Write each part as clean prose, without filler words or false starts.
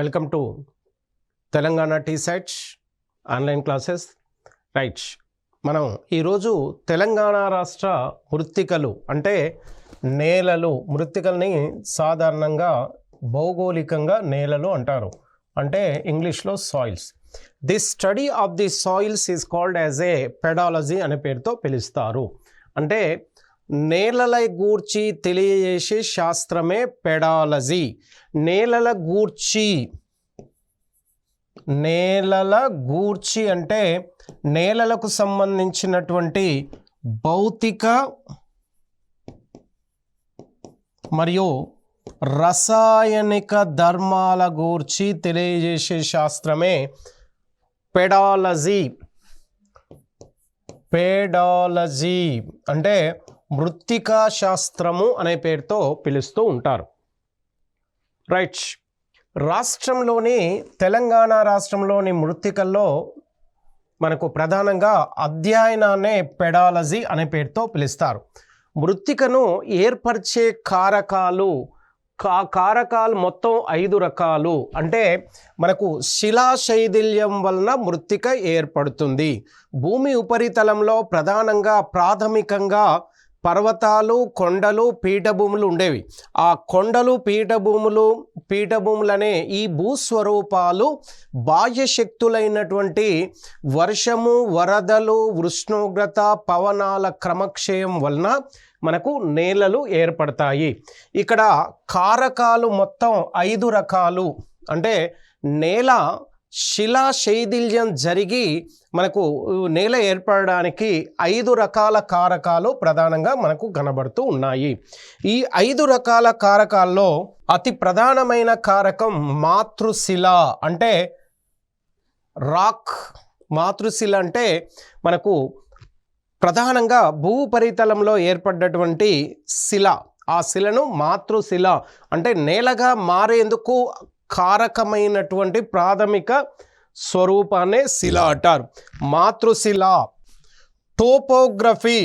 Welcome to Telangana TSET online classes. Right, మనం ఈరోజు తెలంగాణ రాష్ట్ర మృత్తికలు అంటే నేలలు, మృత్తికల్ని సాధారణంగా భౌగోళికంగా నేలలు అంటారు, అంటే ఇంగ్లీష్లో soils. The study of the soils is called as a pedology అనే పేరుతో పిలుస్తారు. అంటే నేలల గూర్చి తెలియజేసే శాస్త్రమే పెడాలజీ. నేలల గూర్చి అంటే నేలలకు సంబంధించినటువంటి భౌతిక మరియు రసాయనిక ధర్మాల గూర్చి తెలియజేసే శాస్త్రమే పెడాలజీ. అంటే మృత్తికా శాస్త్రము అనే పేరుతో పిలుస్తూ ఉంటారు. రైట్, తెలంగాణ రాష్ట్రంలోని మృత్తికల్లో మనకు ప్రధానంగా అధ్యయనాన్నే పెడాలజీ అనే పేరుతో పిలుస్తారు. మృత్తికను ఏర్పరిచే కారకాలు మొత్తం 5 రకాలు. అంటే మనకు శిలాశైథిల్యం వలన మృత్తిక ఏర్పడుతుంది. భూమి ఉపరితలంలో ప్రాథమికంగా పర్వతాలు, కొండలు, పీఠభూములు ఉండేవి. ఆ కొండలు, పీఠభూములనే ఈ భూస్వరూపాలు బాహ్య శక్తులైనటువంటి వర్షము, వరదలు, ఉష్ణోగ్రత, పవనాల క్రమక్షయం వలన మనకు నేలలు ఏర్పడతాయి. ఇక్కడ కారకాలు మొత్తం 5 రకాలు. అంటే నేల శిలాశైథిల్యం జరిగి మనకు నేల ఏర్పడడానికి 5 రకాల కారకాలు ప్రధానంగా మనకు కనబడుతూ ఉన్నాయి. ఈ 5 రకాల కారకాల్లో అతి ప్రధానమైన కారకం మాతృశిల అంటే రాక్. మాతృశిల అంటే మనకు ప్రధానంగా భూపరితలంలో ఏర్పడ్డటువంటి శిల. ఆ శిలను మాతృశిల అంటే నేలగా మారేందుకు కారకమైనటువంటి ప్రాథమిక స్వరూపాన్ని శిల అంటారు. మాతృశిల. టోపోగ్రఫీ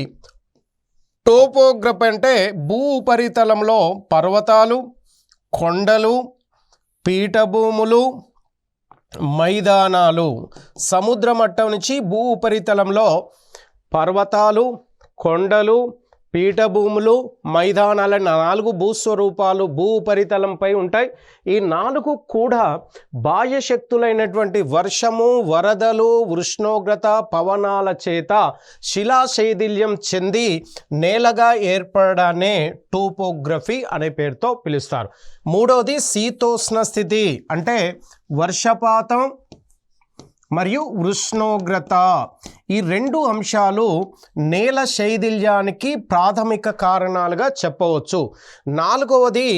అంటే భూ ఉపరితలంలో పర్వతాలు, కొండలు, పీఠభూములు, మైదానాలు. సముద్ర మట్టం నుంచి భూ ఉపరితలంలో పర్వతాలు, కొండలు, పీఠభూములు, మైదానాల 4 భూస్వరూపాలు భూ ఉపరితలంపై ఉంటాయి. ఈ 4 కూడా బాహ్య శక్తులైనటువంటి వర్షము, వరదలు, ఉష్ణోగ్రత, పవనాల చేత శిలాశైథిల్యం చెంది నేలగా ఏర్పడడాన్నే టోపోగ్రఫీ అనే పేరుతో పిలుస్తారు. మూడవది శీతోష్ణ స్థితి అంటే వర్షపాతం మరియు ఉష్ణోగ్రత. ఈ 2 అంశాలు నేల శైథిల్యానికి ప్రాథమిక కారణాలుగా చెప్పవచ్చు. 4వది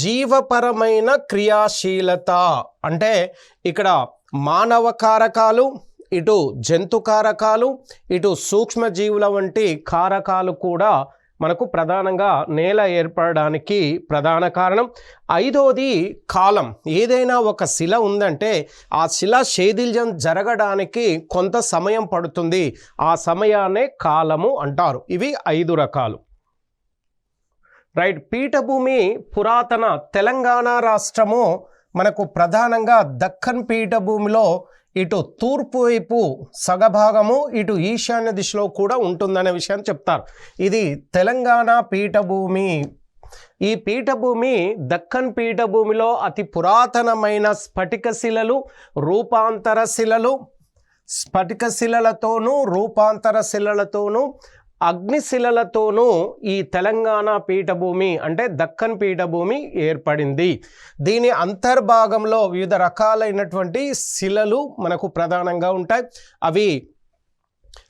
జీవపరమైన క్రియాశీలత. అంటే ఇక్కడ మానవ కారకాలు, ఇటు జంతు కారకాలు, ఇటు సూక్ష్మజీవుల వంటి కారకాలు కూడా మనకు ప్రధానంగా నేల ఏర్పడడానికి ప్రధాన కారణం. 5వది కాలం. ఏదైనా ఒక శిల ఉందంటే ఆ శిల శైథిల్యం జరగడానికి కొంత సమయం పడుతుంది. ఆ సమయాన్నే కాలము అంటారు. ఇవి 5 రకాలు. రైట్, పీఠభూమి పురాతన తెలంగాణ రాష్ట్రము మనకు ప్రధానంగా దక్కన్ పీఠభూమిలో ఇటు తూర్పు వైపు సగభాగము, ఇటు ఈశాన్య దిశలో కూడా ఉంటుందనే విషయాన్ని చెప్తారు. ఇది తెలంగాణ పీఠభూమి. ఈ పీఠభూమి దక్కన్ పీఠభూమిలో అతి పురాతనమైన స్ఫటిక శిలలు, రూపాంతర శిలలు, స్ఫటిక శిలలతోనూ రూపాంతర శిలలతోనూ అగ్నిశిలలతోనూ ఈ తెలంగాణ పీఠభూమి అంటే దక్కన్ పీఠభూమి ఏర్పడింది. దీని అంతర్భాగంలో వివిధ రకాలైనటువంటి శిలలు మనకు ప్రధానంగా ఉంటాయి. అవి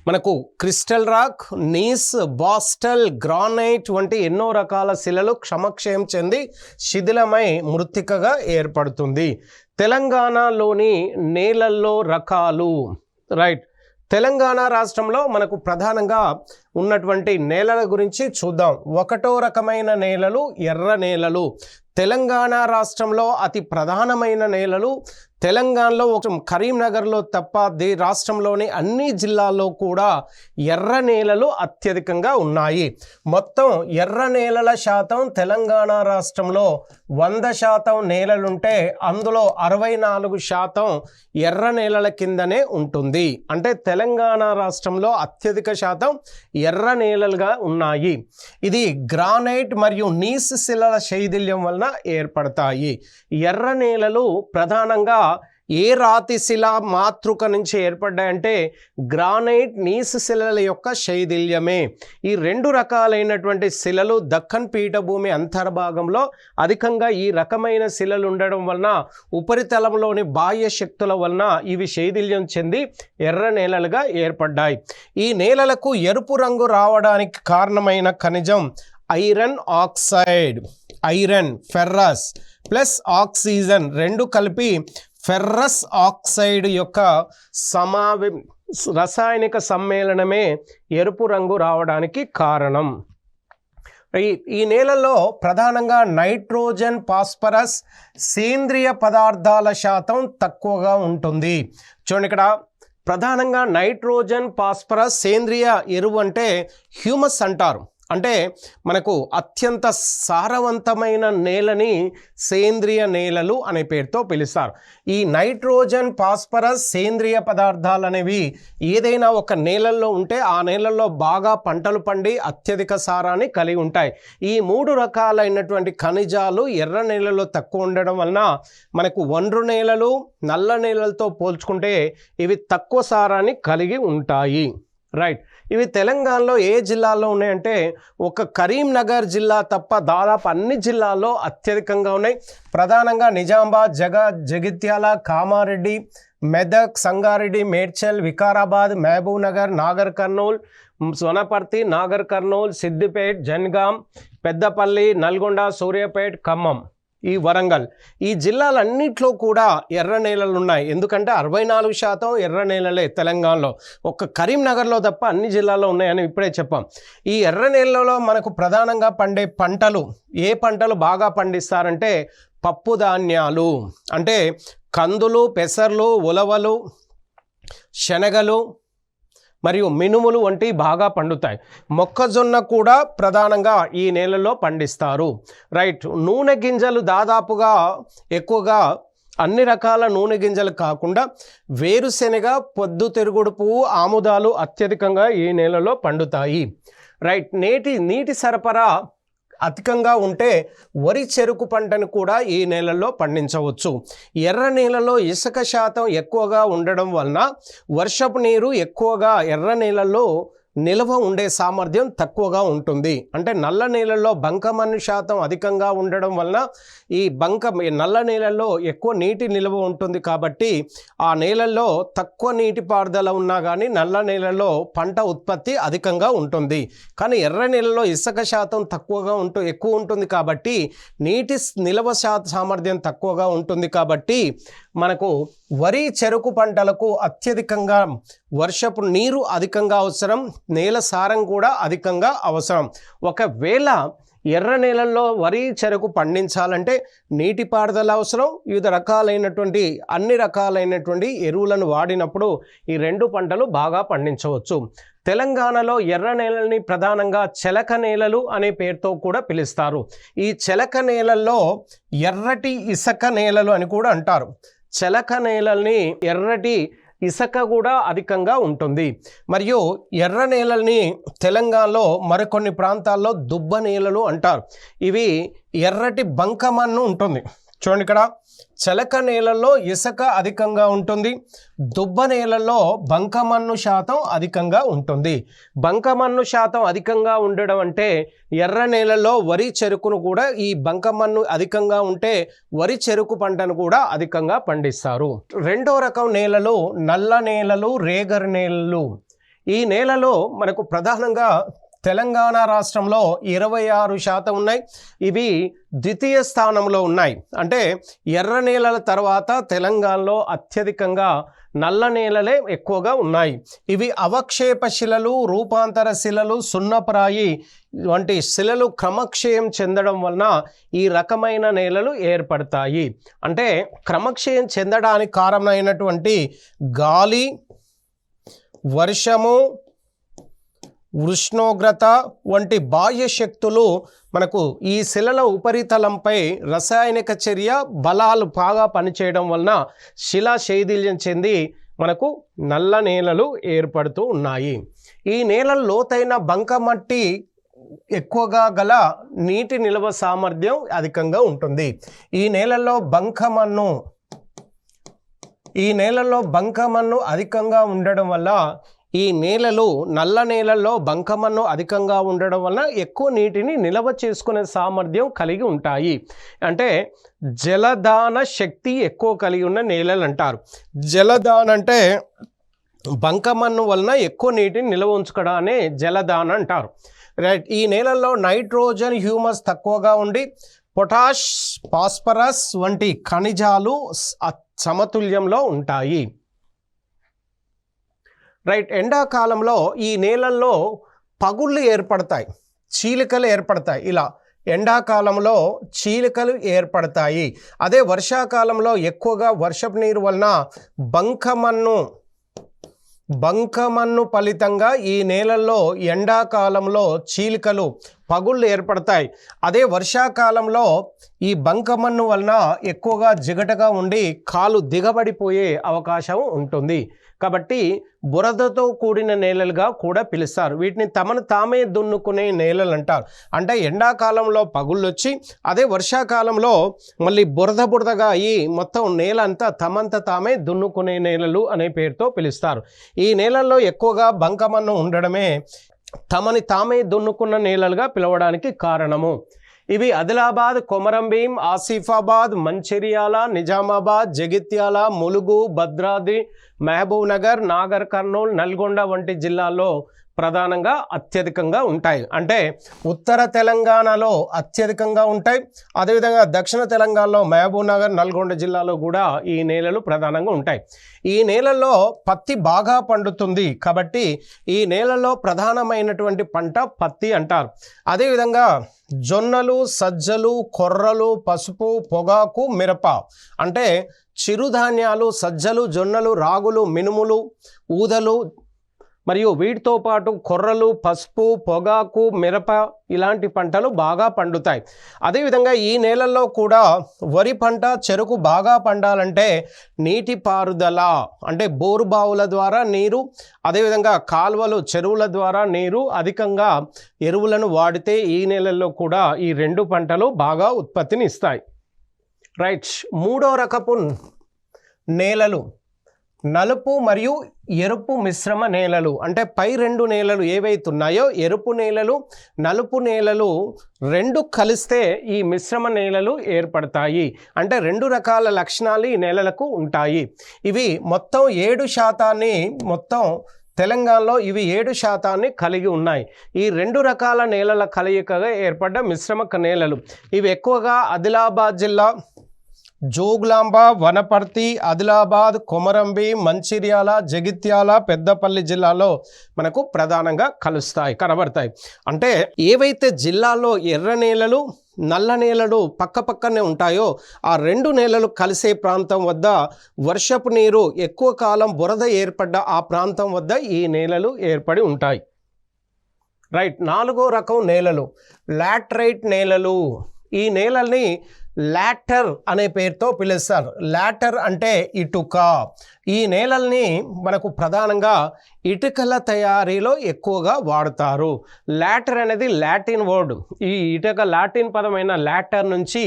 మనకు క్రిస్టల్ రాక్, నీస్, బాస్టల్, గ్రానైట్ వంటి ఎన్నో రకాల శిలలు క్షమక్షయం చెంది శిథిలమై మృత్తికగా ఏర్పడుతుంది. తెలంగాణలోని నేలల్లో రకాలు. రైట్, తెలంగాణ రాష్ట్రంలో మనకు ప్రధానంగా ఉన్నటువంటి నేలల గురించి చూద్దాం. ఒకటో రకమైన నేలలు ఎర్ర నేలలు. తెలంగాణ రాష్ట్రంలో అతి ప్రధానమైన నేలలు. తెలంగాణలో కరీంనగర్లో తప్ప రాష్ట్రంలోని అన్ని జిల్లాల్లో కూడా ఎర్ర నేలలు అత్యధికంగా ఉన్నాయి. మొత్తం ఎర్ర నేలల శాతం తెలంగాణ రాష్ట్రంలో 100% నేలలుంటే అందులో 64% ఎర్ర నేలల కిందనే ఉంటుంది. అంటే తెలంగాణ రాష్ట్రంలో అత్యధిక శాతం ఎర్ర నేలలుగా ఉన్నాయి. ఇది గ్రానైట్ మరియు నీస్ శిలల శైథిల్యం వలన ఏర్పడతాయి. ఎర్ర నేలలు ప్రధానంగా ఏ రాతి శిల మాతృక నుంచి ఏర్పడ్డాయంటే గ్రానైట్ నీస్ శిలల యొక్క శైథిల్యమే. ఈ రెండు రకాలైనటువంటి శిలలు దక్కన్ పీఠభూమి అంతర్భాగంలో అధికంగా ఈ రకమైన శిలలు ఉండడం వలన ఉపరితలంలోని బాహ్య శక్తుల వలన ఇవి శైథిల్యం చెంది ఎర్ర నేలలుగా ఏర్పడ్డాయి. ఈ నేలలకు ఎరుపు రంగు రావడానికి కారణమైన ఖనిజం iron oxide. Iron, ferrous plus oxygen రెండు కలిపి ఫెర్రస్ ఆక్సైడ్ యొక్క రసాయనిక సమ్మేళనమే ఎరుపు రంగు రావడానికి కారణం. ఈ నేలలో ప్రధానంగా నైట్రోజన్, ఫాస్ఫరస్ సేంద్రియ పదార్థాల శాతం తక్కువగా ఉంటుంది. చూడండి, ఇక్కడ ప్రధానంగా నైట్రోజన్, ఫాస్ఫరస్ సేంద్రియ ఎరువు అంటే హ్యూమస్ అంటారు. అంటే మనకు అత్యంత సారవంతమైన నేలని సేంద్రియ నేలలు అనే పేరుతో పిలుస్తారు. ఈ నైట్రోజన్, ఫాస్ఫరస్ సేంద్రియ పదార్థాలు అనేవి ఏదైనా ఒక నేలల్లో ఉంటే ఆ నేలల్లో బాగా పంటలు పండి అత్యధిక సారాన్ని కలిగి ఉంటాయి. ఈ మూడు రకాలైనటువంటి ఖనిజాలు ఎర్ర నేలలో తక్కువ ఉండడం వలన మనకు ఒండ్రు నేలలు, నల్ల నేలలతో పోల్చుకుంటే ఇవి తక్కువ సారాన్ని కలిగి ఉంటాయి. రైట్. ఇవి తెలంగాణలో ఏ జిల్లాల్లో ఉన్నాయంటే ఒక కరీంనగర్ జిల్లా తప్ప దాదాపు అన్ని జిల్లాల్లో అత్యధికంగా ఉన్నాయి. ప్రధానంగా నిజామాబాద్, జగిత్యాల, కామారెడ్డి, మెదక్, సంగారెడ్డి, మేడ్చల్, వికారాబాద్, మహబూబ్ నగర్, నాగర్ కర్నూల్, సోనపర్తి, నాగర్ కర్నూల్, సిద్దిపేట్, జనగాం, పెద్దపల్లి, నల్గొండ, సూర్యాపేట్, ఖమ్మం, ఈ వరంగల్, ఈ జిల్లాలన్నింటిలో కూడా ఎర్ర నేలలు ఉన్నాయి. ఎందుకంటే 64% ఎర్ర నేలలే తెలంగాణలో. ఒక్క కరీంనగర్లో తప్ప అన్ని జిల్లాల్లో ఉన్నాయని ఇప్పుడే చెప్పాం. ఈ ఎర్ర నేలలో మనకు ప్రధానంగా పండే పంటలు, ఏ పంటలు బాగా పండిస్తారంటే పప్పు ధాన్యాలు అంటే కందులు, పెసర్లు, ఉలవలు, శనగలు మరియు మినుములు వంటివి బాగా పండుతాయి. మొక్కజొన్న కూడా ప్రధానంగా ఈ నేలలో పండిస్తారు. రైట్. నూనె గింజలు దాదాపుగా ఎక్కువగా అన్ని రకాల నూనె గింజలు కాకుండా వేరుశెనగ, పొద్దుతిరుగుడు పువ్వు, ఆముదాలు అత్యధికంగా ఈ నేలలో పండుతాయి. రైట్. నీటి సరఫరా అధికంగా ఉంటే వరి, చెరుకు పంటను కూడా ఈ నేలల్లో పండించవచ్చు. ఎర్ర నేలలో ఇసుక శాతం ఎక్కువగా ఉండడం వలన వర్షపు నీరు ఎక్కువగా ఎర్ర నేలల్లో నిల్వ ఉండే సామర్థ్యం తక్కువగా ఉంటుంది. అంటే నల్ల నేలల్లో బంకమన్ను శాతం అధికంగా ఉండడం వలన ఈ నల్ల నేలల్లో ఎక్కువ నీటి నిల్వ ఉంటుంది. కాబట్టి ఆ నేలల్లో తక్కువ నీటిపారుదల ఉన్నా కానీ నల్ల నేలల్లో పంట ఉత్పత్తి అధికంగా ఉంటుంది. కానీ ఎర్ర నేలలో ఇసుక శాతం ఎక్కువ ఉంటుంది కాబట్టి నీటి నిల్వ సామర్థ్యం తక్కువగా ఉంటుంది. కాబట్టి మనకు వరి, చెరుకు పంటలకు అత్యధికంగా వర్షపు నీరు అధికంగా అవసరం, నేల సారం కూడా అధికంగా అవసరం. ఒకవేళ ఎర్ర నేలల్లో వరి, చెరుకు పండించాలంటే నీటిపారుదల అవసరం. వివిధ రకాలైనటువంటి అన్ని రకాలైనటువంటి ఎరువులను వాడినప్పుడు ఈ రెండు పంటలు బాగా పండించవచ్చు. తెలంగాణలో ఎర్ర నేలని ప్రధానంగా చెలక నేలలు అనే పేరుతో కూడా పిలుస్తారు. ఈ చెలక నేలల్లో ఎర్రటి ఇసుక నేలలు అని కూడా అంటారు. చెలక నేలల్ని ఎర్రటి ఇసుక కూడా అధికంగా ఉంటుంది. మరియు ఎర్ర నేలల్ని తెలంగాణలో మరికొన్ని ప్రాంతాల్లో దుబ్బ నేలలు అంటారు. ఇవి ఎర్రటి బంకమన్ను ఉంటుంది. చూడండి, ఇక్కడ చెలక నేలల్లో ఇసుక అధికంగా ఉంటుంది. దుబ్బ నేలల్లో బంకమన్ను శాతం అధికంగా ఉంటుంది. బంకమన్ను శాతం అధికంగా ఉండడం అంటే ఎర్ర నేలల్లో వరి, చెరుకును కూడా ఈ బంకమన్ను అధికంగా ఉంటే వరి, చెరుకు పంటను కూడా అధికంగా పండిస్తారు. రెండో రకం నేలలు నల్ల నేలలు, రేగడి నేలలు. ఈ నేలలో మనకు ప్రధానంగా తెలంగాణ రాష్ట్రంలో 26% ఉన్నాయి. ఇవి ద్వితీయ స్థానంలో ఉన్నాయి. అంటే ఎర్ర నేలల తర్వాత తెలంగాణలో అత్యధికంగా నల్ల నేలలే ఎక్కువగా ఉన్నాయి. ఇవి అవక్షేప శిలలు, రూపాంతర శిలలు, సున్నప్రాయి వంటి శిలలు క్రమక్షయం చెందడం వలన ఈ రకమైన నేలలు ఏర్పడతాయి. అంటే క్రమక్షయం చెందడానికి కారణమైనటువంటి గాలి, వర్షము, ఉష్ణోగ్రత వంటి బాహ్య శక్తులు మనకు ఈ శిలల ఉపరితలంపై రసాయనిక చర్య బలాలు బాగా పనిచేయడం వలన శిలా శైథిల్యం చెంది మనకు నల్ల నేలలు ఏర్పడుతూ ఉన్నాయి. ఈ నేలలు లోతైన బంకమట్టి ఎక్కువగా గల నీటి నిల్వ సామర్థ్యం అధికంగా ఉంటుంది. ఈ నేలల్లో బంకమన్ను అధికంగా ఉండడం వల్ల ఈ నేలలు నల్ల నేలల్లో బంకమన్ను అధికంగా ఉండడం వలన ఎక్కువ నీటిని నిల్వ చేసుకునే సామర్థ్యం కలిగి ఉంటాయి. అంటే జలదాన శక్తి ఎక్కువ కలిగి ఉన్న నేలలు అంటారు. జలదాన అంటే బంకమన్ను వలన ఎక్కువ నీటిని నిల్వ ఉంచుకోవడాన్ని జలదాన అంటారు. రైట్. ఈ నేలల్లో నైట్రోజన్, హ్యూమస్ తక్కువగా ఉండి పొటాష్, ఫాస్ఫరస్ వంటి ఖనిజాలు సమతుల్యంలో ఉంటాయి. రైట్. ఎండాకాలంలో ఈ నేలల్లో పగుళ్ళు ఏర్పడతాయి, చీలికలు ఏర్పడతాయి. ఇలా ఎండాకాలంలో చీలికలు ఏర్పడతాయి. అదే వర్షాకాలంలో ఎక్కువగా వర్షపు నీరు వలన బంకమన్ను ఫలితంగా ఈ నేలల్లో ఎండాకాలంలో చీలికలు, పగుళ్ళు ఏర్పడతాయి. అదే వర్షాకాలంలో ఈ బంకమన్ను వలన ఎక్కువగా జిగటగా ఉండి కాలు దిగబడిపోయే అవకాశం ఉంటుంది. కాబట్టి బురదతో కూడిన నేలలుగా కూడా పిలుస్తారు. వీటిని తమను తామే దున్నుకునే నేలలు అంటారు. అంటే ఎండాకాలంలో పగుళ్ళు వచ్చి అదే వర్షాకాలంలో మళ్ళీ బురదగా అయ్యి మొత్తం నేల అంతా తమంత తామే దున్నుకునే నేలలు అనే పేరుతో పిలుస్తారు. ఈ నేలల్లో ఎక్కువగా బంకమన్ను ఉండడమే తమని తామే దున్నుకున్న నేలలుగా పిలవడానికి కారణము. ఇవి ఆదిలాబాద్, కొమరంభీం, ఆసిఫాబాద్, మంచిర్యాల, నిజామాబాద్, జగిత్యాల, ములుగు, భద్రాద్రి, మహబూబ్ నగర్, నాగర్ కర్నూల్, నల్గొండ వంటి జిల్లాల్లో ప్రధానంగా అత్యధికంగా ఉంటాయి. అంటే ఉత్తర తెలంగాణలో అత్యధికంగా ఉంటాయి. అదేవిధంగా దక్షిణ తెలంగాణలో మహబూబ్ నగర్, నల్గొండ జిల్లాలో కూడా ఈ నేలలు ప్రధానంగా ఉంటాయి. ఈ నేలల్లో పత్తి బాగా పండుతుంది కాబట్టి ఈ నేలలో ప్రధానమైనటువంటి పంట పత్తి అంటారు. అదేవిధంగా జొన్నలు, సజ్జలు, కొర్రలు, పసుపు, పొగాకు, మిరప అంటే చిరుధాన్యాలు, సజ్జలు, జొన్నలు, రాగులు, మినుములు, ఊదలు మరియు వీటితో పాటు కొర్రలు, పసుపు, పొగాకు, మిరప ఇలాంటి పంటలు బాగా పండుతాయి. అదేవిధంగా ఈ నేలల్లో కూడా వరి పంట, చెరుకు బాగా పండాలంటే నీటి పారుదల అంటే బోరు బావుల ద్వారా నీరు, అదేవిధంగా కాలువలు, చెరువుల ద్వారా నీరు, అధికంగా ఎరువులను వాడితే ఈ నేలల్లో కూడా ఈ రెండు పంటలు బాగా ఉత్పత్తిని ఇస్తాయి. రైట్. మూడో రకపు నేలలు నలుపు మరియు ఎరుపు మిశ్రమ నేలలు. అంటే పై రెండు నేలలు ఏవైతున్నాయో ఎరుపు నేలలు, నలుపు నేలలు రెండు కలిస్తే ఈ మిశ్రమ నేలలు ఏర్పడతాయి. అంటే రెండు రకాల లక్షణాలు ఈ నేలలకు ఉంటాయి. ఇవి మొత్తం 7% మొత్తం తెలంగాణలో ఇవి 7% కలిగి ఉన్నాయి. ఈ రెండు రకాల నేలల కలయికగా ఏర్పడ్డ మిశ్రమ నేలలు ఇవి ఎక్కువగా ఆదిలాబాద్ జిల్లా, జోగులాంబ, వనపర్తి, ఆదిలాబాద్, కొమరంభీం, మంచిర్యాల, జగిత్యాల, పెద్దపల్లి జిల్లాలో మనకు ప్రధానంగా కనబడతాయి. అంటే ఏవైతే జిల్లాలో ఎర్ర నేలలు, నల్ల నేలలు పక్కపక్కనే ఉంటాయో ఆ రెండు నేలలు కలిసే ప్రాంతం వద్ద వర్షపు నీరు ఎక్కువ కాలం బురద ఏర్పడ్డ ఆ ప్రాంతం వద్ద ఈ నేలలు ఏర్పడి ఉంటాయి. రైట్. నాలుగో రకం నేలలు లాటరైట్ నేలలు. ఈ నేలల్ని లాటర్ అనే పేరుతో పిలుస్తారు. లాటర్ అంటే ఇటుక. ఈ నేలల్ని మనకు ప్రధానంగా ఇటుకల తయారీలో ఎక్కువగా వాడుతారు. లాటర్ అనేది లాటిన్ వర్డ్. ఈ ఇటుక లాటిన్ పదమైన లాటర్ నుంచి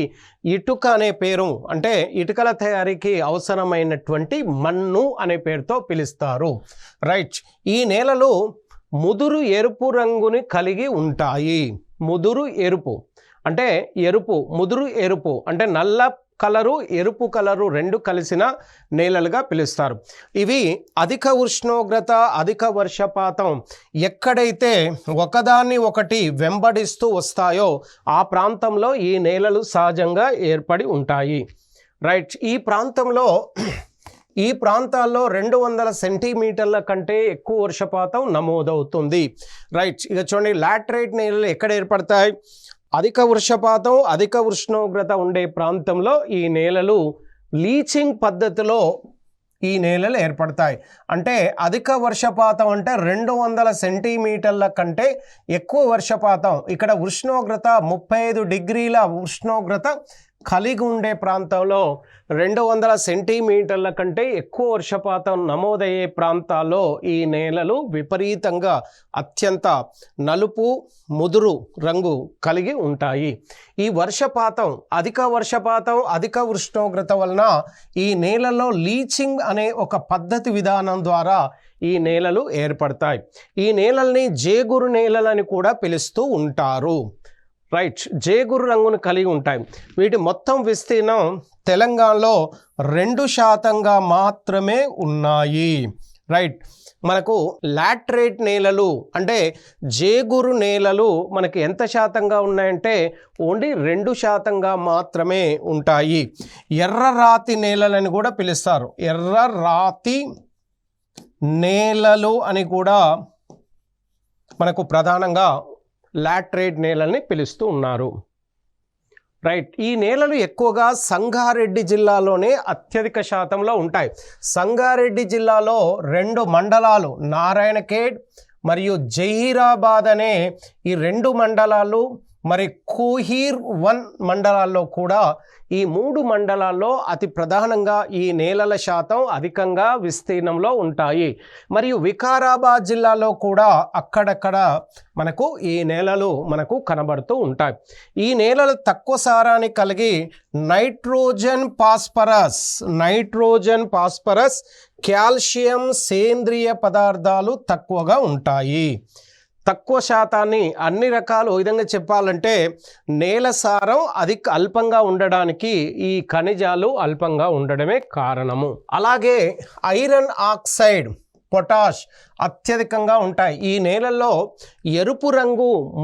ఇటుక అనే పేరు అంటే ఇటుకల తయారీకి అవసరమైనటువంటి మన్ను అనే పేరుతో పిలుస్తారు. రైట్. ఈ నేలలు ముదురు ఎరుపు రంగుని కలిగి ఉంటాయి. ముదురు ఎరుపు అంటే ముదురు ఎరుపు అంటే నల్ల కలరు, ఎరుపు కలరు రెండు కలిసిన నేలలుగా పిలుస్తారు. ఇవి అధిక ఉష్ణోగ్రత, అధిక వర్షపాతం ఎక్కడైతే ఒకదాన్ని ఒకటి వెంబడిస్తూ వస్తాయో ఆ ప్రాంతంలో ఈ నేలలు సహజంగా ఏర్పడి ఉంటాయి. రైట్. ఈ ప్రాంతంలో ఈ ప్రాంతాల్లో 200 సెంటీమీటర్ల కంటే ఎక్కువ వర్షపాతం నమోదవుతుంది. రైట్, ఇక చూడండి లాటరైట్ నేలలు ఎక్కడ ఏర్పడతాయి? అధిక వర్షపాతం, అధిక ఉష్ణోగ్రత ఉండే ప్రాంతంలో ఈ నేలలు లీచింగ్ పద్ధతిలో ఈ నేలలు ఏర్పడతాయి. అంటే అధిక వర్షపాతం అంటే 200 సెంటీమీటర్ల కంటే ఎక్కువ వర్షపాతం, ఇక్కడ ఉష్ణోగ్రత 35 డిగ్రీల ఉష్ణోగ్రత కలిగి ఉండే ప్రాంతంలో 200 సెంటీమీటర్ల కంటే ఎక్కువ వర్షపాతం నమోదయ్యే ప్రాంతాల్లో ఈ నేలలు విపరీతంగా అత్యంత నలుపు ముదురు రంగు కలిగి ఉంటాయి. ఈ అధిక వర్షపాతం అధిక ఉష్ణోగ్రత వలన ఈ నేలలో లీచింగ్ అనే ఒక పద్ధతి విధానం ద్వారా ఈ నేలలు ఏర్పడతాయి. ఈ నేలల్ని జేగురు నేలలని కూడా పిలుస్తూ ఉంటారు. రైట్, జేగురు రంగును కలిగి ఉంటాయి. వీటి మొత్తం విస్తీర్ణం తెలంగాణలో 2% మాత్రమే ఉన్నాయి. రైట్, మనకు లాటరైట్ నేలలు అంటే జేగురు నేలలు మనకి ఎంత శాతంగా ఉన్నాయంటే ఓన్లీ 2% మాత్రమే ఉంటాయి. ఎర్రరాతి నేలలని కూడా పిలుస్తారు. ఎర్రరాతి నేలలు అని కూడా మనకు ప్రధానంగా లాటరైట్ నేలని పిలుస్తూ ఉన్నారు. రైట్, ఈ నేలలు ఎక్కువగా సంగారెడ్డి జిల్లాలోనే అత్యధిక శాతంలో ఉంటాయి. సంగారెడ్డి జిల్లాలో 2 మండలాలు నారాయణఖేడ్ మరియు జహీరాబాద్ అనే ఈ 2 మండలాలు, మరి కోహీర్ 1 మండలాల్లో కూడా ఈ 3 మండలాల్లో అతి ప్రధానంగా ఈ నేలల శాతం అధికంగా విస్తీర్ణంలో ఉంటాయి. మరియు వికారాబాద్ జిల్లాలో కూడా అక్కడక్కడ మనకు ఈ నేలలు మనకు కనబడుతూ ఉంటాయి. ఈ నేలలు తక్కువ సారాన్ని కలిగి నైట్రోజన్ ఫాస్ఫరస్ కాల్షియం సేంద్రియ పదార్థాలు తక్కువగా ఉంటాయి. తక్కువ శాతాన్ని అన్ని రకాలు విధంగా చెప్పాలంటే నేల సారం అల్పంగా ఉండడానికి ఈ ఖనిజాలు అల్పంగా ఉండడమే కారణము. అలాగే ఐరన్ ఆక్సైడ్, పొటాష్ అత్యధికంగా ఉంటాయి. ఈ నేలల్లో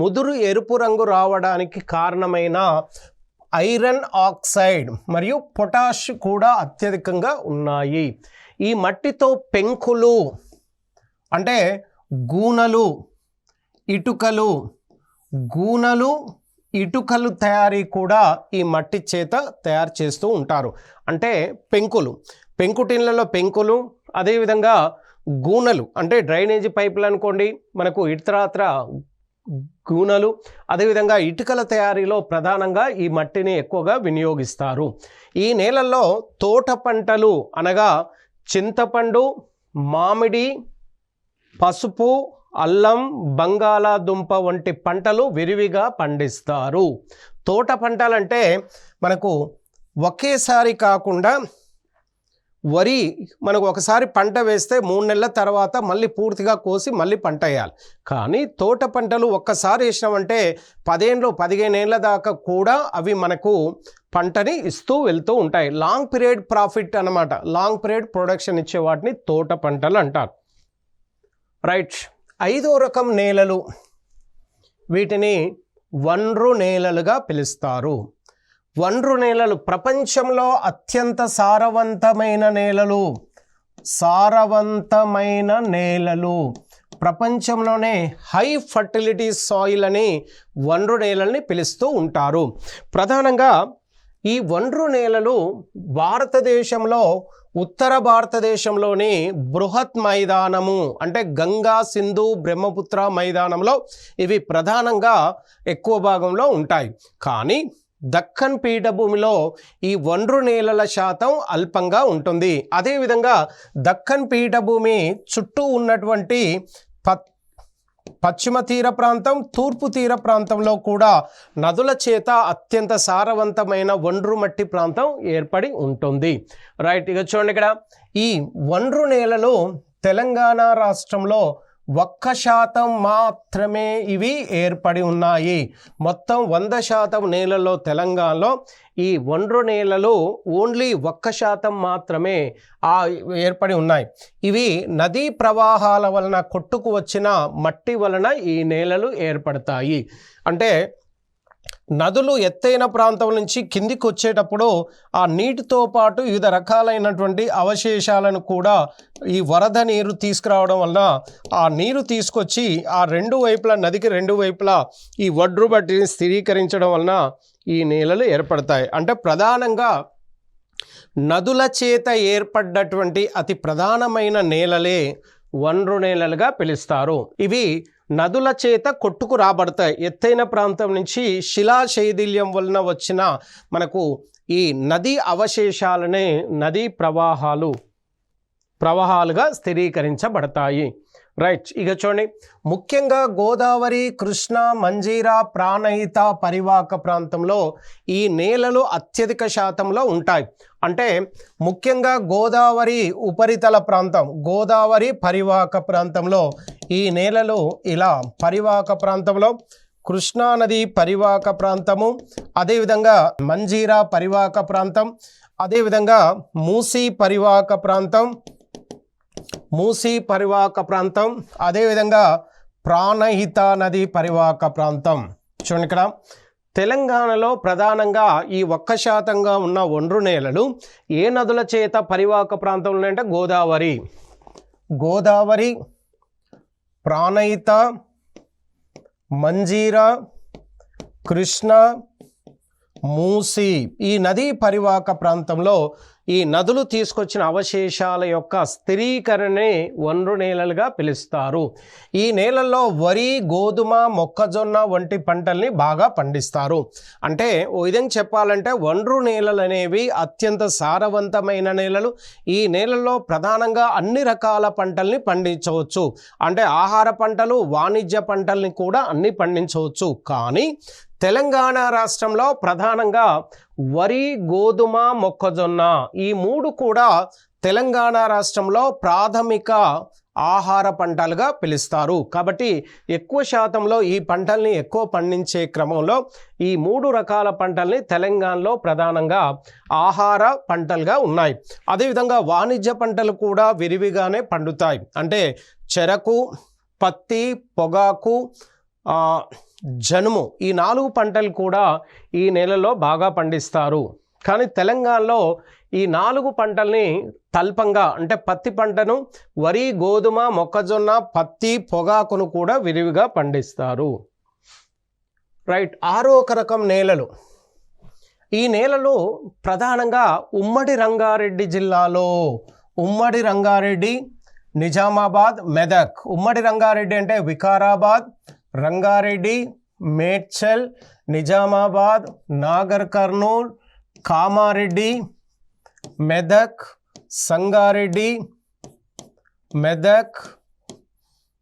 ముదురు ఎరుపు రంగు రావడానికి కారణమైన ఐరన్ ఆక్సైడ్ మరియు పొటాష్ కూడా అత్యధికంగా ఉన్నాయి. ఈ మట్టితో పెంకులు అంటే గూనలు, ఇటుకలు తయారీ కూడా ఈ మట్టి చేత తయారు చేస్తూ ఉంటారు. అంటే పెంకుటిన్లలో పెంకులు, అదేవిధంగా గూనలు అంటే డ్రైనేజీ పైపులు అనుకోండి, మనకు ఇతరత్ర గూనలు, అదేవిధంగా ఇటుకల తయారీలో ప్రధానంగా ఈ మట్టిని ఎక్కువగా వినియోగిస్తారు. ఈ నేలల్లో తోట పంటలు అనగా చింతపండు, మామిడి, పసుపు, అల్లం, బంగాళాదుంప వంటి పంటలు విరివిగా పండిస్తారు. తోట పంటలంటే మనకు ఒకేసారి కాకుండా వరి మనకు ఒకసారి పంట వేస్తే 3 నెలల తర్వాత మళ్ళీ పూర్తిగా కోసి మళ్ళీ పంట వేయాలి. కానీ తోట పంటలు ఒక్కసారి వేసినామంటే 15 ఏళ్ళ దాకా కూడా అవి మనకు పంటని ఇస్తూ వెళ్తూ ఉంటాయి. లాంగ్ పీరియడ్ ప్రాఫిట్ అన్నమాట. లాంగ్ పీరియడ్ ప్రొడక్షన్ ఇచ్చే వాటిని తోట పంటలు అంటారు. రైట్, 5వ రకం నేలలు, వీటిని ఒండ్రు నేలలుగా పిలుస్తారు. ఒండ్రు నేలలు ప్రపంచంలో అత్యంత సారవంతమైన నేలలు, ప్రపంచంలోనే హై ఫర్టిలిటీ సాయిల్ అని ఒండ్రు నేలల్ని పిలుస్తూ ఉంటారు. ప్రధానంగా ఈ ఒండ్రు నేలలు భారతదేశంలో ఉత్తర భారతదేశంలోని బృహత్ మైదానము అంటే గంగా, సింధు, బ్రహ్మపుత్ర మైదానంలో ఇవి ప్రధానంగా ఎక్కువ భాగంలో ఉంటాయి. కానీ దక్కన్ పీఠభూమిలో ఈ ఒండ్రు నేలల శాతం అల్పంగా ఉంటుంది. అదేవిధంగా దక్కన్ పీఠభూమి చుట్టూ ఉన్నటువంటి పశ్చిమ తీర ప్రాంతం, తూర్పు తీర ప్రాంతంలో కూడా నదుల చేత అత్యంత సారవంతమైన ఒండ్రు మట్టి ప్రాంతం ఏర్పడి ఉంటుంది. రైట్, ఇక చూడండి, ఇక్కడ ఈ ఒండ్రు నేలలు తెలంగాణ రాష్ట్రంలో 1% మాత్రమే ఇవి ఏర్పడి ఉన్నాయి. మొత్తం 100% నేలల్లో తెలంగాణలో ఈ ఒండ్రు నేలలు ఓన్లీ 1% మాత్రమే ఏర్పడి ఉన్నాయి. ఇవి నదీ ప్రవాహాల వలన కొట్టుకు వచ్చిన మట్టి వలన ఈ నేలలు ఏర్పడతాయి. అంటే నదులు ఎత్తైన ప్రాంతం నుంచి కిందికి వచ్చేటప్పుడు ఆ నీటితో పాటు వివిధ రకాలైనటువంటి అవశేషాలను కూడా ఈ వరద నీరు తీసుకురావడం వలన ఆ నీరు తీసుకొచ్చి ఆ రెండు వైపులా నదికి రెండు వైపులా ఈ ఒడ్రు బట్టిని స్థిరీకరించడం వలన ఈ నేలలు ఏర్పడతాయి. అంటే ప్రధానంగా నదుల చేత ఏర్పడ్డటువంటి అతి ప్రధానమైన నేలలే ఒండ్రు నేలలుగా పిలుస్తారు. ఇవి నదుల చేత కొట్టుకు రాబడతాయి. ఎత్తైన ప్రాంతం నుంచి శిలా శైథిల్యం వలన వచ్చిన మనకు ఈ నదీ అవశేషాలనే నదీ ప్రవాహాలుగా స్థిరీకరించబడతాయి. రైట్, ఇక చూడండి, ముఖ్యంగా గోదావరి, కృష్ణ, మంజీరా, ప్రాణహిత పరివాహక ప్రాంతంలో ఈ నేలలు అత్యధిక శాతంలో ఉంటాయి. అంటే ముఖ్యంగా గోదావరి ఉపరితల ప్రాంతం, గోదావరి పరివాహక ప్రాంతంలో ఈ నేలలు ఇలా పరివాహక ప్రాంతంలో, కృష్ణానది పరివాహక ప్రాంతము, అదేవిధంగా మంజీరా పరివాహక ప్రాంతం, అదేవిధంగా మూసీ పరివాహక ప్రాంతం, అదేవిధంగా ప్రాణహిత నది పరివాహక ప్రాంతం. చూడండి, ఇక్కడ తెలంగాణలో ప్రధానంగా ఈ 1% ఉన్న ఒండ్రు నేలలు ఏ నదుల చేత పరివాహక ప్రాంతంలో అంటే గోదావరి, ప్రాణహిత, మంజీరా, కృష్ణ, మూసీ ఈ నదీ పరివాహక ప్రాంతంలో ఈ నదులు తీసుకొచ్చిన అవశేషాల యొక్క స్థిరీకరణే ఒండ్రు నేలలుగా పిలుస్తారు. ఈ నేలల్లో వరి, గోధుమ, మొక్కజొన్న వంటి పంటల్ని బాగా పండిస్తారు. అంటే ఓ విధంగా చెప్పాలంటే ఒండ్రు నేలలు అనేవి అత్యంత సారవంతమైన నేలలు. ఈ నేలల్లో ప్రధానంగా అన్ని రకాల పంటల్ని పండించవచ్చు. అంటే ఆహార పంటలు, వాణిజ్య పంటల్ని కూడా అన్ని పండించవచ్చు. కానీ తెలంగాణ రాష్ట్రంలో ప్రధానంగా వరి, గోధుమ, మొక్కజొన్న ఈ మూడు కూడా తెలంగాణ రాష్ట్రంలో ప్రాథమిక ఆహార పంటలుగా పిలుస్తారు. కాబట్టి ఎక్కువ శాతంలో ఈ పంటల్ని ఎక్కువ పండించే క్రమంలో ఈ 3 రకాల పంటల్ని తెలంగాణలో ప్రధానంగా ఆహార పంటలుగా ఉన్నాయి. అదేవిధంగా వాణిజ్య పంటలు కూడా విరివిగానే పండుతాయి. అంటే చెరకు, పత్తి, పొగాకు, జనుము ఈ 4 పంటలు కూడా ఈ నేలలో బాగా పండిస్తారు. కానీ తెలంగాణలో ఈ 4 పంటల్ని తల్పంగా అంటే పత్తి పంటను, వరి, గోధుమ, మొక్కజొన్న, పత్తి, పొగాకును కూడా విరివిగా పండిస్తారు. రైట్, 6వ రకం నేలలు. ఈ నేలలు ప్రధానంగా ఉమ్మడి రంగారెడ్డి జిల్లాలో, ఉమ్మడి రంగారెడ్డి, నిజామాబాద్, మెదక్. ఉమ్మడి రంగారెడ్డి అంటే వికారాబాద్, రంగారెడ్డి, మేడ్చల్, నిజామాబాద్, నాగర్ కర్నూల్, కామారెడ్డి, మెదక్, సంగారెడ్డి, మెదక్,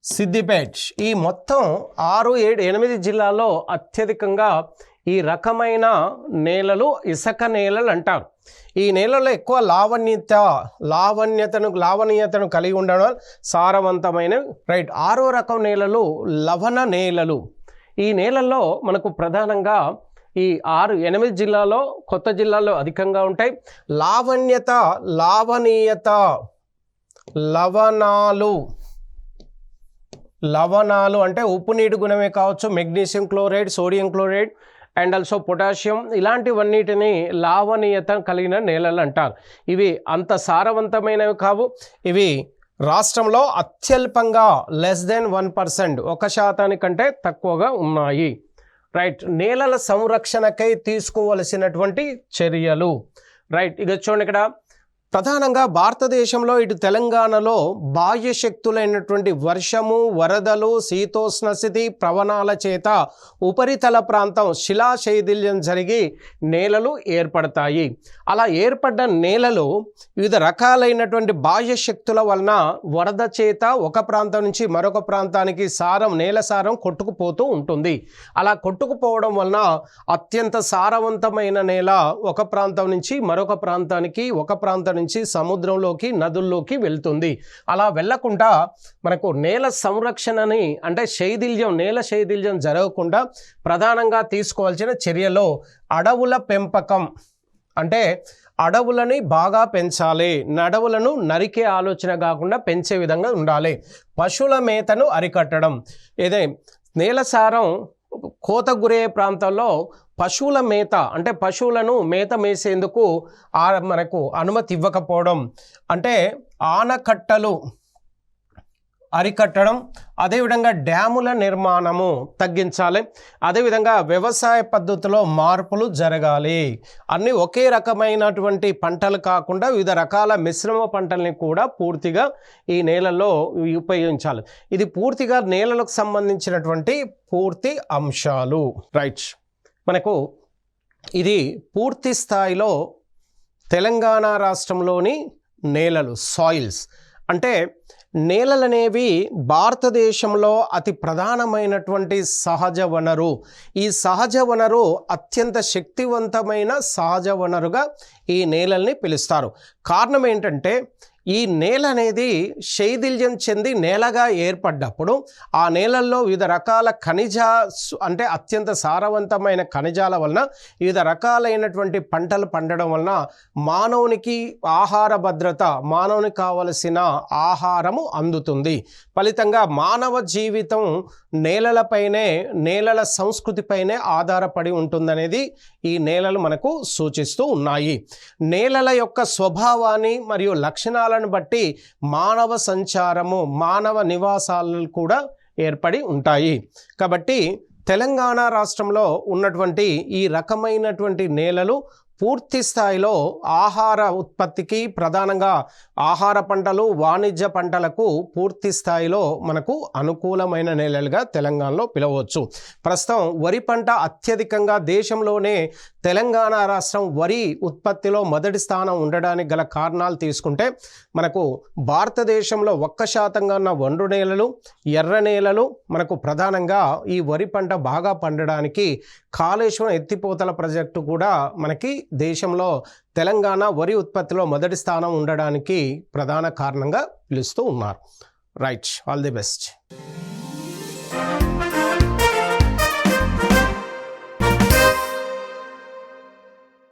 సిద్దిపేట్ ఈ మొత్తం 6, 7, 8 జిల్లాల్లో అత్యధికంగా ఈ రకమైన నేలలు ఇసుక నేలలు అంటారు. ఈ నేలలో ఎక్కువ లావణ్యతను కలిగి ఉండడం సారవంతమైనవి. రైట్, 6వ రకం నేలలు లవణ నేలలు. ఈ నేలల్లో మనకు ప్రధానంగా ఈ 6, 8 జిల్లాలో, కొత్త జిల్లాల్లో అధికంగా ఉంటాయి. లావణీయత, లవణాలు అంటే ఉప్పు నీటి గుణమే కావచ్చు, magnesium chloride, sodium chloride and also potassium ఇలాంటివన్నిటిని లావణీయత కలిగిన నేలలు అంటారు. ఇవి అంత సారవంతమైనవి కావు. ఇవి రాష్ట్రంలో అత్యల్పంగా (1%) 1% కంటే తక్కువగా ఉన్నాయి. రైట్, నేలల సంరక్షణకై తీసుకోవలసినటువంటి చర్యలు. రైట్, ఇక చూడండి, ఇక్కడ ప్రధానంగా భారతదేశంలో ఇటు తెలంగాణలో బాహ్య శక్తులైనటువంటి వర్షము, వరదలు, శీతోష్ణ స్థితి ప్రవణాల చేత ఉపరితల ప్రాంతం శిలా శైథిల్యం జరిగి నేలలు ఏర్పడతాయి. అలా ఏర్పడ్డ నేలలు వివిధ రకాలైనటువంటి బాహ్య శక్తుల వలన వరద చేత ఒక ప్రాంతం నుంచి మరొక ప్రాంతానికి నేల సారం కొట్టుకుపోతూ ఉంటుంది. అలా కొట్టుకుపోవడం వలన అత్యంత సారవంతమైన నేల ఒక ప్రాంతం నుంచి మరొక ప్రాంతానికి, ఒక ప్రాంతం నుంచి సముద్రంలోకి, నదుల్లోకి వెళ్తుంది. అలా వెళ్లకుండా మనకు నేల సంరక్షణని అంటే నేల శైథిల్యం జరగకుండా ప్రధానంగా తీసుకోవాల్సిన చర్యలో అడవుల పెంపకం. అంటే అడవులని బాగా పెంచాలి, అడవులను నరికే ఆలోచన కాకుండా పెంచే విధంగా ఉండాలి. పశువుల మేతను అరికట్టడం. నేల సారం కోత గురయ్యే ప్రాంతాల్లో పశువుల మేత అంటే పశువులను మేత మేసేందుకు మనకు అనుమతి ఇవ్వకపోవడం, అంటే ఆనకట్టలు అరికట్టడం, అదేవిధంగా డ్యాముల నిర్మాణము తగ్గించాలి, అదేవిధంగా వ్యవసాయ పద్ధతిలో మార్పులు జరగాలి. అన్నీ ఒకే రకమైనటువంటి పంటలు కాకుండా వివిధ రకాల మిశ్రమ పంటల్ని కూడా పూర్తిగా ఈ నేలల్లో ఉపయోగించాలి. ఇది పూర్తిగా నేలలకు సంబంధించినటువంటి పూర్తి అంశాలు. రైట్, మనకు ఇది పూర్తి స్థాయిలో తెలంగాణ రాష్ట్రంలోని నేలలు, సాయిల్స్. అంటే నేలలనేవి భారతదేశంలో అతి ప్రధానమైనటువంటి సహజ వనరు. ఈ సహజ వనరు అత్యంత శక్తివంతమైన సహజ వనరుగా ఈ నేలల్ని పిలుస్తారు. కారణం ఏంటంటే ఈ నేల అనేది శైథిల్యం చెంది నేలగా ఏర్పడ్డప్పుడు ఆ నేలల్లో వివిధ రకాల అంటే అత్యంత సారవంతమైన ఖనిజాల వలన వివిధ రకాలైనటువంటి పంటలు పండడం వలన మానవునికి ఆహార భద్రత, మానవునికి కావలసిన ఆహారము అందుతుంది. ఫలితంగా మానవ జీవితం నేలలపైనే, నేలల సంస్కృతిపైనే ఆధారపడి ఉంటుందనేది ఈ నేలలు మనకు సూచిస్తూ ఉన్నాయి. నేలల యొక్క స్వభావాన్ని మరియు లక్షణాలను బట్టి మానవ సంచారము, మానవ నివాసాలు కూడా ఏర్పడి ఉంటాయి. కాబట్టి తెలంగాణ రాష్ట్రంలో ఉన్నటువంటి ఈ రకమైనటువంటి నేలలు పూర్తి స్థాయిలో ఆహార ఉత్పత్తికి, ప్రధానంగా ఆహార పంటలు, వాణిజ్య పంటలకు పూర్తి స్థాయిలో మనకు అనుకూలమైన నేలలుగా తెలంగాణలో పిలవచ్చు. ప్రస్తుతం వరి పంట అత్యధికంగా దేశంలోనే తెలంగాణ రాష్ట్రం వరి ఉత్పత్తిలో మొదటి స్థానం ఉండడానికి గల కారణాలు తీసుకుంటే మనకు భారతదేశంలో 1% ఉన్న ఒండ్రు నేలలు, ఎర్ర నేలలు మనకు ప్రధానంగా ఈ వరి పంట బాగా పండడానికి కాళేశ్వరం ఎత్తిపోతల ప్రాజెక్టు కూడా మనకి దేశంలో తెలంగాణ వరి ఉత్పత్తిలో మొదటి స్థానం ఉండడానికి ప్రధాన కారణంగా పిలుస్తూ ఉన్నారు. Right, all the best.